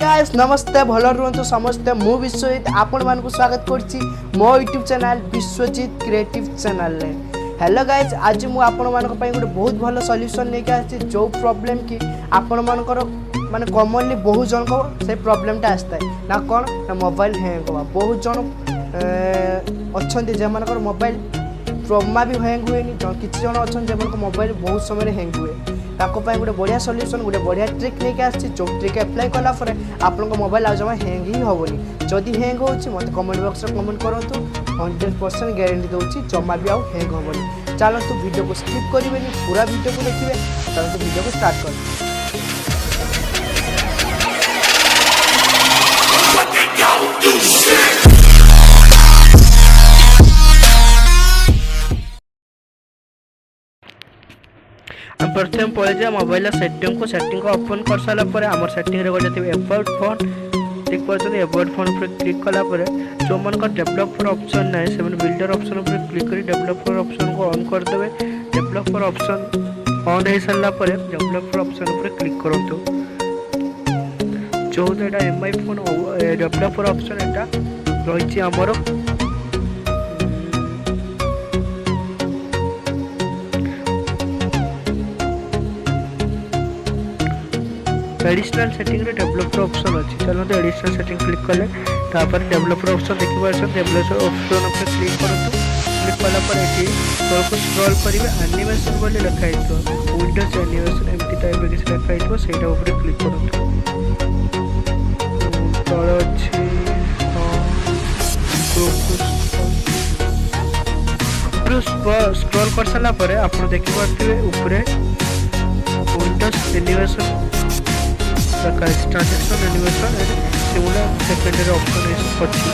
Guys नमस्ते भल रुहतु समस्ते मु विश्वजित आपण मानकु स्वागत करछि मो YouTube channel Vishwajit creative channel रे। हेलो गाइस आज मु आपण मानक पई गोटे बहुत भलो सॉल्यूशन लेके आछि जो प्रॉब्लम की आपण मानकर माने कॉमनली बहुत जन को से प्रॉब्लम टा आस्ता है ना कोन ना मोबाइल हैंग होवा। बहुत जन अछंती जे मानकर मोबाइल जमा भी हैंग हुए किसी जन अच्छा जो मोबाइल बहुत समय हैंग हुए ताको गोटे बढ़िया सॉल्यूशन गोटे बढ़िया ट्रिक लेके आसी जो ट्रिक अप्लाई कला आपण मोबाइल आज जमा हैंग ही हेनी। जदि हैंग हो मत कमेंट बॉक्स में कमेंट करूँ 100% गारंटी दूसरी जमा भी आउ हैंग हेनी। चलतु वीडियो को स्किप करेंगे पूरा वीडियो को देखिए। चलतु वीडियो को स्टार्ट कर। हम प्रथम पड़े मोबाइल सेटिंग को ओपन कर सारापर आम सेटिंग गए अबाउट फोन ठीक पड़े अबाउट फोन पर क्लिक कलापर जो मन डेवलपर ऑप्शन ना से बिल्डर ऑप्शन पर क्लिक कर डेवलपर ऑप्शन को ऑन करदे। डेवलपर ऑप्शन ऑन हो सारापर डेवलपर ऑप्शन पर क्लिक करूँ जो एम आई फोन डेवलपर ऑप्शन एटा रही आमर एडिशनल सेटिंग रे डेवलपर ऑप्शन अच्छी। चलते एडिशनल सेटिंग क्लिक कले डेवलपर ऑप्शन देखिए डेवलपर ऑप्शन पर क्लिक करूँ। क्लिक कलापर ये तौर स्क्रॉल करेंगे एनिमेशन बोली लिखाई विंडोज एनिमेशन एमती टाइप किसी लिखाई से क्लिक करूँ। तल अच्छी स्क्रॉल कर सारापर आप देखिए ऊपर Windows animation transaction animation सिमुलर secondary option अच्छी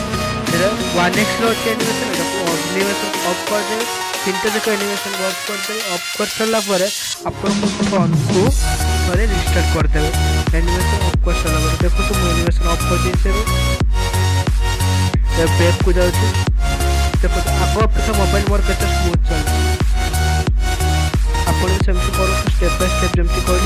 1x अच्छे एनिमेशन एनिमेशन ऑफ कर दे 3टा जक एनिमेशन ऑफ कर दे। ऑफ कर सारापर आपण फोन को थोड़े रिस्टार्ट करदे। एनिमेशन ऑफ कर सारापर देखो तो एनिमेशन ऑफ कर दे बैक को जाऊँ देखो आग अपेक्षा मोबाइल मोर के स्मूथ चल आप स्टेप बाय स्टेप जमी कह